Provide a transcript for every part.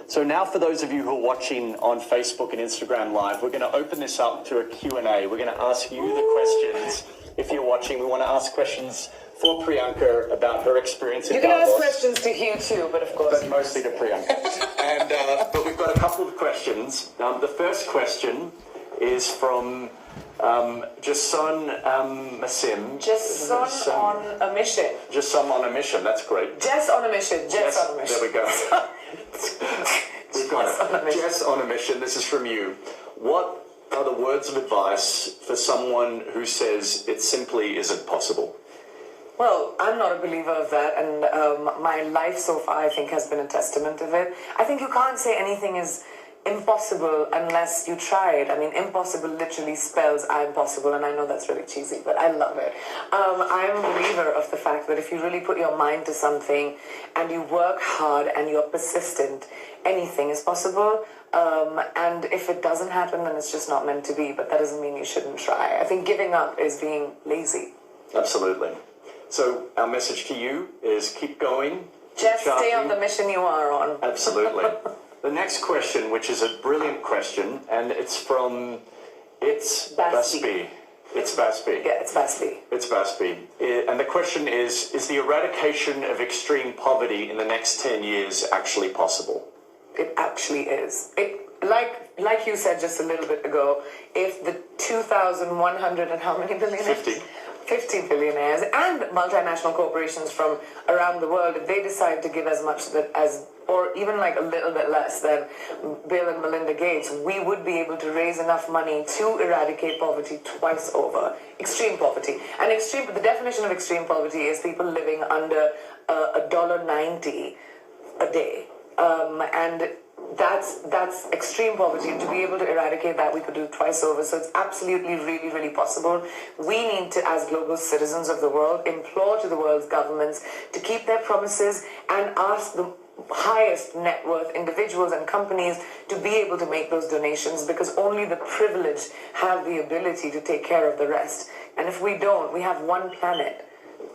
So now for those of you who are watching on Facebook and Instagram Live, we're going to open this up to a Q&A. We're going to ask you the questions. If you're watching, we want to ask questions for Priyanka about her experience in Davos. You can ask questions to Hugh too, but of course. But mostly to Priyanka. But we've got a couple of questions. The first question is from Jason Massim. Jason on a mission. Jason on a mission, that's great. Jess on a mission. Jess on a mission. There we go. We've got it. Jess on a mission, this is from you. What are the words of advice for someone who says it simply isn't possible? Well, I'm not a believer of that, and my life so far, I think, has been a testament of it. I think you can't say anything is impossible unless you try it. I mean, impossible literally spells I'm possible, and I know that's really cheesy, but I love it. I'm a believer of the fact that if you really put your mind to something and you work hard and you're persistent, anything is possible. And if it doesn't happen, then it's just not meant to be, but that doesn't mean you shouldn't try. I think giving up is being lazy. Absolutely. So our message to you is keep going. Just stay on the mission you are on. Absolutely. The next question, which is a brilliant question, and it's from Baspi. It's Baspi. Yeah, it's Baspi. It's Baspi. And the question is the eradication of extreme poverty in the next 10 years actually possible? It actually is. Like you said just a little bit ago, if the 2,100 and how many billionaires? 50 billionaires and multinational corporations from around the world, if they decide to give as much or even like a little bit less than Bill and Melinda Gates, we would be able to raise enough money to eradicate poverty twice over. Extreme poverty. And the definition of extreme poverty is people living under $1.90 a day. And that's extreme poverty, and to be able to eradicate that, we could do it twice over. So it's absolutely really, really possible. We need to, as global citizens of the world, implore to the world's governments to keep their promises and ask the highest net worth individuals and companies to be able to make those donations, because only the privileged have the ability to take care of the rest. And if we don't, we have one planet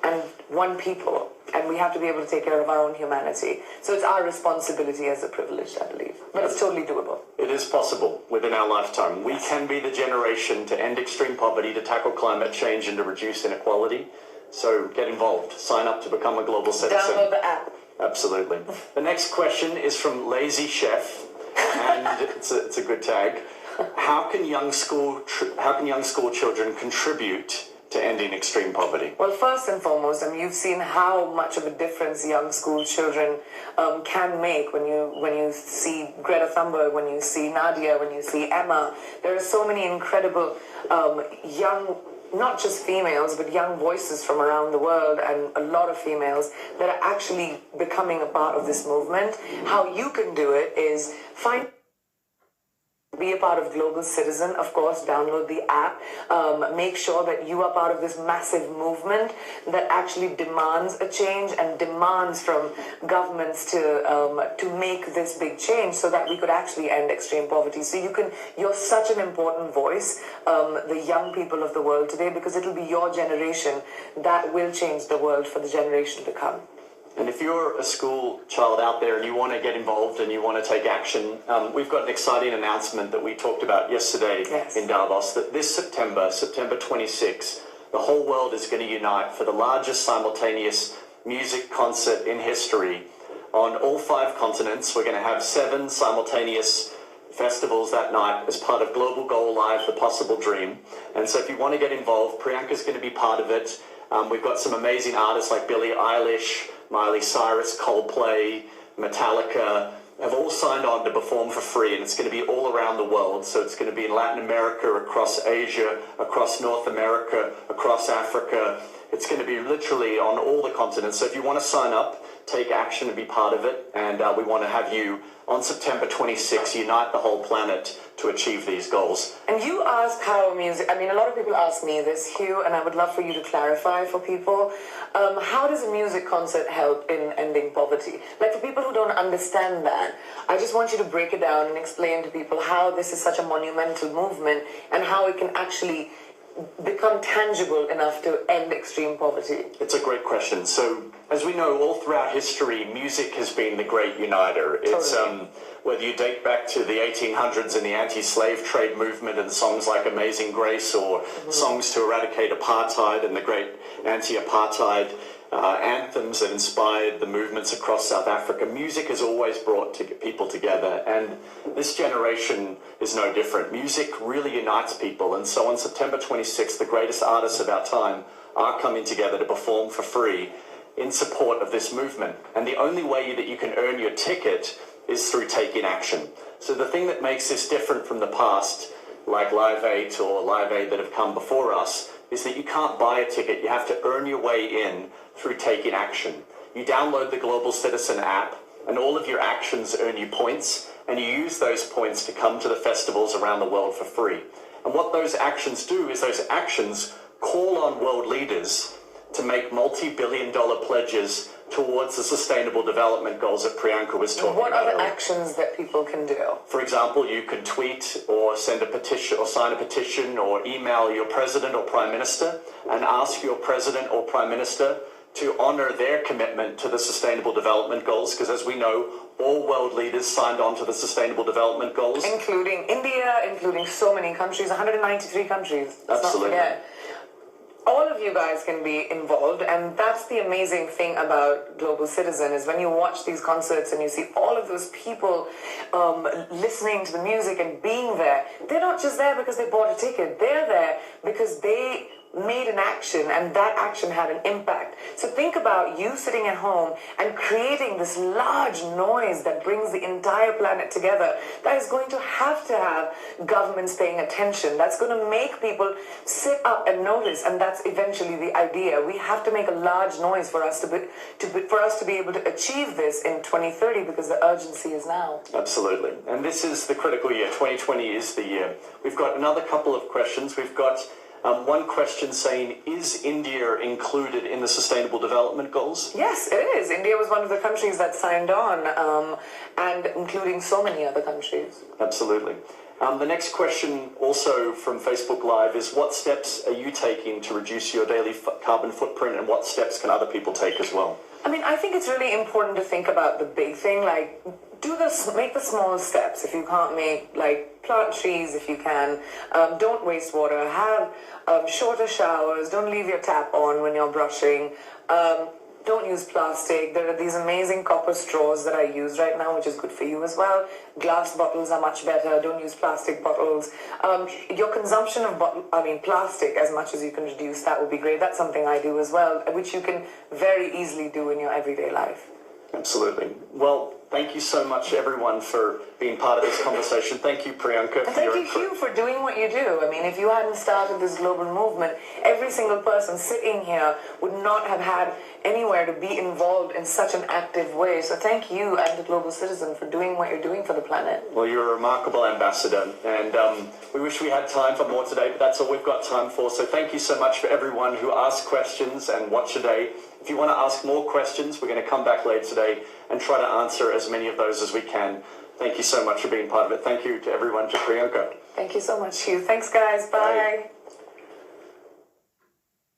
and one people, and we have to be able to take care of our own humanity. So it's our responsibility as the privileged, I believe. But it's totally doable. It is possible within our lifetime. We can be the generation to end extreme poverty, to tackle climate change, and to reduce inequality. So get involved. Sign up to become a global citizen. Download the app. Absolutely. The next question is from Lazy Chef, and it's a good tag. How can young school children contribute to ending extreme poverty? Well, first and foremost, you've seen how much of a difference young school children can make when you see Greta Thunberg, when you see Nadia, when you see Emma. There are so many incredible young, not just females, but young voices from around the world, and a lot of females that are actually becoming a part of this movement. How you can do it is be a part of Global Citizen, of course, download the app, make sure that you are part of this massive movement that actually demands a change and demands from governments to make this big change so that we could actually end extreme poverty. So you're such an important voice, the young people of the world today, because it'll be your generation that will change the world for the generation to come. And if you're a school child out there and you want to get involved and you want to take action, we've got an exciting announcement that we talked about yesterday in Davos, that this September 26, the whole world is going to unite for the largest simultaneous music concert in history. On all 5 continents, we're going to have 7 simultaneous festivals that night as part of Global Goal Live, The Possible Dream. And so if you want to get involved, Priyanka's going to be part of it. We've got some amazing artists like Billie Eilish, Miley Cyrus, Coldplay, Metallica, have all signed on to perform for free, and it's going to be all around the world. So it's going to be in Latin America, across Asia, across North America, across Africa. It's going to be literally on all the continents. So if you want to sign up, take action and be part of it, and we want to have you on September 26, unite the whole planet to achieve these goals. And you ask how music, a lot of people ask me this, Hugh, and I would love for you to clarify for people. How does a music concert help in ending poverty? Like, for people who don't understand that, I just want you to break it down and explain to people how this is such a monumental movement and how it can actually become tangible enough to end extreme poverty? It's a great question. So, as we know, all throughout history, music has been the great uniter. It's whether you date back to the 1800s and the anti-slave trade movement and songs like Amazing Grace, or songs to eradicate apartheid and the great anti-apartheid anthems that inspired the movements across South Africa. Music has always brought people together, and this generation is no different. Music really unites people, and so on September 26th, the greatest artists of our time are coming together to perform for free in support of this movement. And the only way that you can earn your ticket is through taking action. So the thing that makes this different from the past, like Live 8 or Live Aid that have come before us, is that you can't buy a ticket. You have to earn your way in through taking action. You download the Global Citizen app, and all of your actions earn you points, and you use those points to come to the festivals around the world for free. And what those actions do is those actions call on world leaders to make multi-billion-dollar pledges towards the Sustainable Development Goals that Priyanka was talking about. What are the actions that people can do? For example, you could tweet or send a petition or sign a petition or email your president or prime minister and ask your president or prime minister to honor their commitment to the Sustainable Development Goals, because as we know, all world leaders signed on to the Sustainable Development Goals. Including India, including so many countries, 193 countries. Let's Absolutely. not forget. All of you guys can be involved, and that's the amazing thing about Global Citizen, is when you watch these concerts and you see all of those people listening to the music and being there, they're not just there because they bought a ticket, they're there because they made an action, and that action had an impact. So think about you sitting at home and creating this large noise that brings the entire planet together. That is going to have governments paying attention. That's going to make people sit up and notice, and that's eventually the idea. We have to make a large noise for us to be able to achieve this in 2030, because the urgency is now. Absolutely. And this is the critical year. 2020 is the year. We've got another couple of questions. We've got one question saying, is India included in the Sustainable Development Goals? Yes, it is. India was one of the countries that signed on, and including so many other countries. Absolutely. The next question, also from Facebook Live, is what steps are you taking to reduce your daily carbon footprint, and what steps can other people take as well? I mean, I think it's really important to think about the big thing, like make the small steps. If you can't plant trees if you can, don't waste water, have shorter showers, don't leave your tap on when you're brushing, don't use plastic. There are these amazing copper straws that I use right now, which is good for you as well. Glass bottles are much better. Don't use plastic bottles. Your consumption of plastic, as much as you can reduce, that would be great. That's something I do as well, which you can very easily do in your everyday life. Absolutely. Well, thank you so much, everyone, for being part of this conversation. Thank you, Priyanka. And thank you, Hugh, for doing what you do. I mean, if you hadn't started this global movement, every single person sitting here would not have had anywhere to be involved in such an active way. So thank you and the Global Citizen for doing what you're doing for the planet. Well, you're a remarkable ambassador, and we wish we had time for more today, but that's all we've got time for. So thank you so much for everyone who asked questions and watched today. If you want to ask more questions, we're going to come back later today and try to answer as many of those as we can. Thank you so much for being part of it. Thank you to everyone, to Priyanka. Thank you so much, Hugh. Thanks, guys. Bye. Bye.